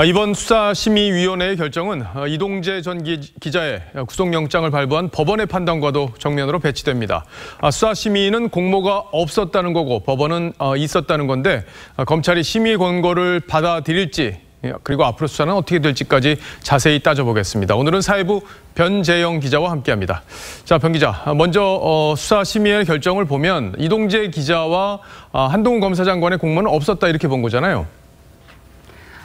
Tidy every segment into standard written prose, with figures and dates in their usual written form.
이번 수사심의위원회의 결정은 이동재 전 기자의 구속영장을 발부한 법원의 판단과도 정면으로 배치됩니다. 수사심의는 공모가 없었다는 거고 법원은 있었다는 건데 검찰이 심의 권고를 받아들일지 그리고 앞으로 수사는 어떻게 될지까지 자세히 따져보겠습니다. 오늘은 사회부 변재영 기자와 함께합니다. 자, 변 기자, 먼저 수사심의의 결정을 보면 이동재 기자와 한동훈 검사장 간의 공모는 없었다 이렇게 본 거잖아요.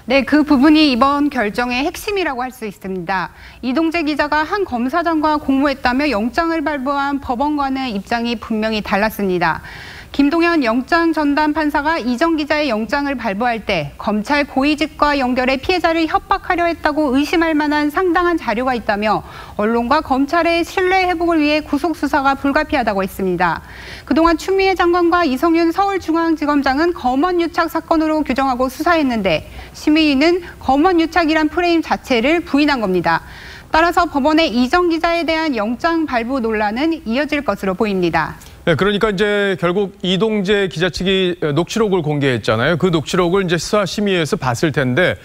네, 그 부분이 이번 결정의 핵심이라고 할 수 있습니다. 이동재 기자가 한 검사장과 공모했다며 영장을 발부한 법원과는 입장이 분명히 달랐습니다. 김동현 영장 전담 판사가 이정 기자의 영장을 발부할 때 검찰 고위직과 연결해 피해자를 협박하려 했다고 의심할 만한 상당한 자료가 있다며 언론과 검찰의 신뢰 회복을 위해 구속 수사가 불가피하다고 했습니다. 그동안 추미애 장관과 이성윤 서울중앙지검장은 검언유착 사건으로 규정하고 수사했는데 심의위는 검언유착이란 프레임 자체를 부인한 겁니다. 따라서 법원의 이정 기자에 대한 영장 발부 논란은 이어질 것으로 보입니다. 네, 그러니까 이제 결국 이동재 기자 측이 녹취록을 공개했잖아요. 그 녹취록을 이제 수사심의에서 봤을 텐데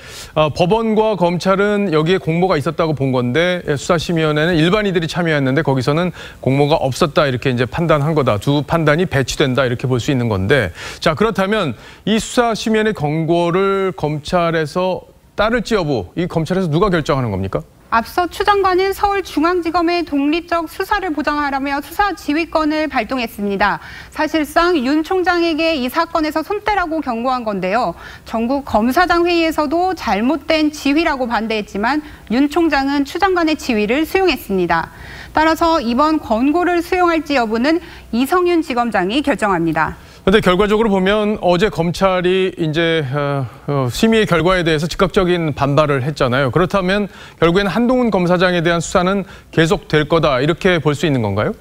법원과 검찰은 여기에 공모가 있었다고 본 건데 수사심의위원회는 일반인들이 참여했는데 거기서는 공모가 없었다 이렇게 이제 판단한 거다. 두 판단이 배치된다 이렇게 볼 수 있는 건데 자, 그렇다면 이 수사심의위원회 권고를 검찰에서 따를지 여부 이 검찰에서 누가 결정하는 겁니까? 앞서 추 장관은 서울중앙지검의 독립적 수사를 보장하라며 수사 지휘권을 발동했습니다. 사실상 윤 총장에게 이 사건에서 손대라고 경고한 건데요. 전국 검사장 회의에서도 잘못된 지휘라고 반대했지만 윤 총장은 추 장관의 지휘를 수용했습니다. 따라서 이번 권고를 수용할지 여부는 이성윤 지검장이 결정합니다. 그런데 결과적으로 보면 어제 검찰이 이제 심의의 결과에 대해서 즉각적인 반발을 했잖아요. 그렇다면 결국에는 한동훈 검사장에 대한 수사는 계속될 거다 이렇게 볼 수 있는 건가요?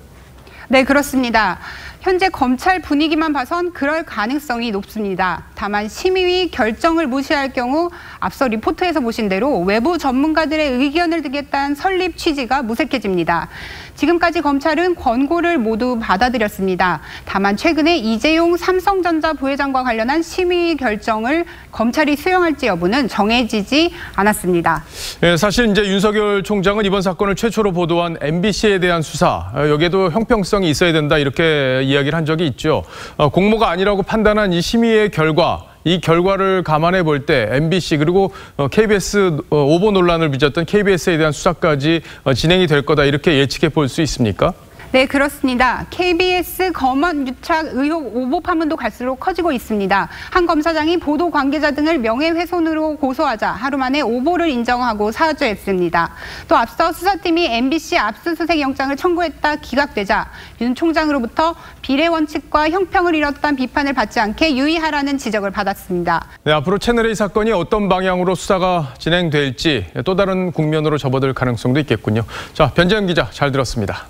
네, 그렇습니다. 현재 검찰 분위기만 봐선 그럴 가능성이 높습니다. 다만 심의위 결정을 무시할 경우 앞서 리포트에서 보신 대로 외부 전문가들의 의견을 듣겠다는 설립 취지가 무색해집니다. 지금까지 검찰은 권고를 모두 받아들였습니다. 다만 최근에 이재용 삼성전자 부회장과 관련한 심의위 결정을 검찰이 수용할지 여부는 정해지지 않았습니다. 네, 사실 이제 윤석열 총장은 이번 사건을 최초로 보도한 MBC에 대한 수사, 여기에도 형평성이 있어야 된다 이렇게 이야기를 한 적이 있죠. 공모가 아니라고 판단한 이 심의의 결과, 이 결과를 감안해 볼 때 MBC 그리고 KBS 오보 논란을 빚었던 KBS에 대한 수사까지 진행이 될 거다 이렇게 예측해 볼 수 있습니까? 네, 그렇습니다. KBS 검언 유착 의혹 오보 파문도 갈수록 커지고 있습니다. 한 검사장이 보도 관계자 등을 명예훼손으로 고소하자 하루 만에 오보를 인정하고 사죄했습니다. 또 앞서 수사팀이 MBC 압수수색 영장을 청구했다 기각되자 윤 총장으로부터 비례 원칙과 형평을 잃었다는 비판을 받지 않게 유의하라는 지적을 받았습니다. 네, 앞으로 채널A 사건이 어떤 방향으로 수사가 진행될지 또 다른 국면으로 접어들 가능성도 있겠군요. 자, 변재영 기자 잘 들었습니다.